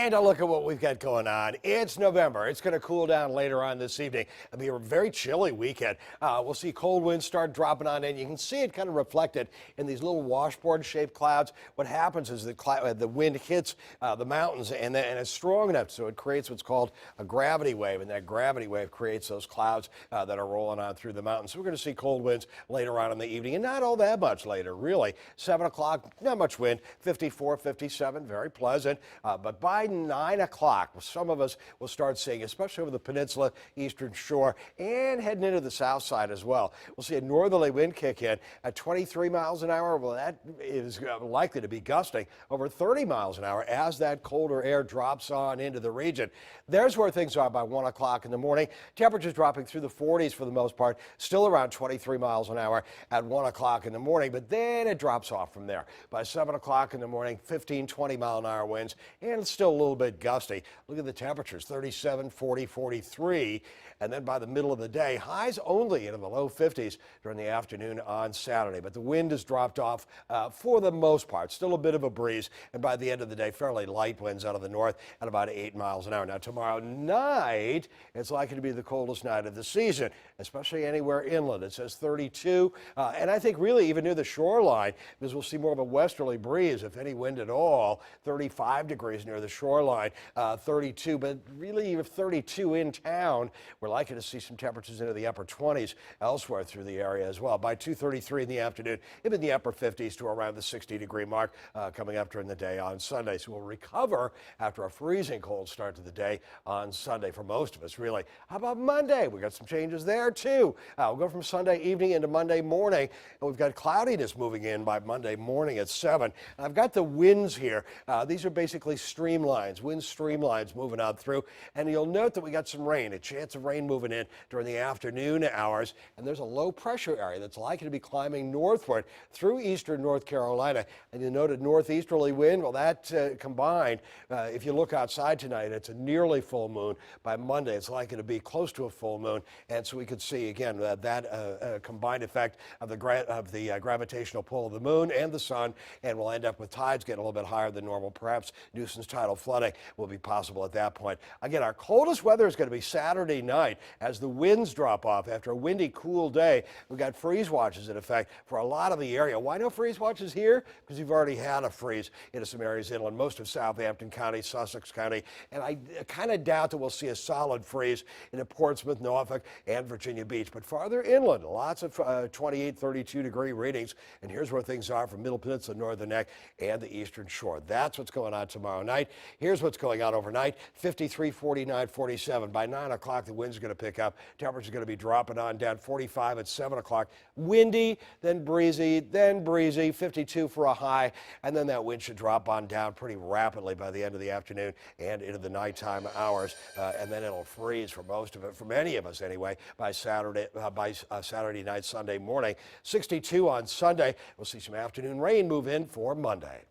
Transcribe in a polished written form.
And a look at what we've got going on. It's November. It's going to cool down later on this evening. It'll be a very chilly weekend. We'll see cold winds start dropping on in. You can see it kind of reflected in these little washboard-shaped clouds. What happens is the wind hits the mountains and it's strong enough so it creates what's called a gravity wave, and that gravity wave creates those clouds that are rolling on through the mountains. So we're going to see cold winds later on in the evening, and not all that much later, really. 7 o'clock, not much wind, 54, 57, very pleasant. But by 9 o'clock, some of us will start seeing, especially over the peninsula, eastern shore, and heading into the south side as well. We'll see a northerly wind kick in at 23 miles an hour. Well, that is likely to be gusting over 30 miles an hour as that colder air drops on into the region. There's where things are by 1 o'clock in the morning. Temperatures dropping through the 40s for the most part, still around 23 miles an hour at 1 o'clock in the morning, but then it drops off from there. By 7 o'clock in the morning, 15, 20 mile an hour winds, and it's still a little bit gusty. Look at the temperatures, 37, 40, 43, and then by the middle of the day, highs only into the low 50s during the afternoon on Saturday. But the wind has dropped off for the most part. Still a bit of a breeze, and by the end of the day, fairly light winds out of the north at about 8 miles an hour. Now, tomorrow night, it's likely to be the coldest night of the season, especially anywhere inland. It says 32, and I think really even near the shoreline, because we'll see more of a westerly breeze, if any wind at all. 35 degrees near the shoreline, 32, but really even 32 in town. We're likely to see some temperatures into the upper 20s elsewhere through the area as well. By 2:33 in the afternoon, even the upper 50s to around the 60-degree mark coming up during the day on Sunday. So we'll recover after a freezing cold start to the day on Sunday for most of us, really. How about Monday? We got some changes there too. We'll go from Sunday evening into Monday morning, and we've got cloudiness moving in by Monday morning at 7. I've got the winds here. These are basically streamlines, wind streamlines moving out through, and you'll note that we got some rain, a chance of rain moving in during the afternoon hours, and there's a low pressure area that's likely to be climbing northward through eastern North Carolina, and you noted northeasterly wind. Well, that combined, if you look outside tonight, it's a nearly full moon. By Monday, it's likely to be close to a full moon, and so we could see again that combined effect of the gravitational pull of the moon and the sun, and we'll end up with tides getting a little bit higher than normal. Perhaps nuisance tidal flooding will be possible at that point. Again, our coldest weather is going to be Saturday night as the winds drop off after a windy, cool day. We've got freeze watches in effect for a lot of the area. Why no freeze watches here? Because you've already had a freeze into some areas inland, most of Southampton County, Sussex County, and I kind of doubt that we'll see a solid freeze into Portsmouth, Norfolk, and Virginia Beach. But farther inland, lots of 28, 32 degree readings, and here's where things are from Middle Peninsula, Northern Neck, and the Eastern Shore. That's what's going on tomorrow night. Here's what's going on overnight, 53, 49, 47. By 9 o'clock, the wind's going to pick up. Temperature's going to be dropping on down, 45 at 7 o'clock. Windy, then breezy, 52 for a high, and then that wind should drop on down pretty rapidly by the end of the afternoon and into the nighttime hours, and then it'll freeze for most of it, for many of us anyway, by Saturday night, Sunday morning. 62 on Sunday. We'll see some afternoon rain move in for Monday.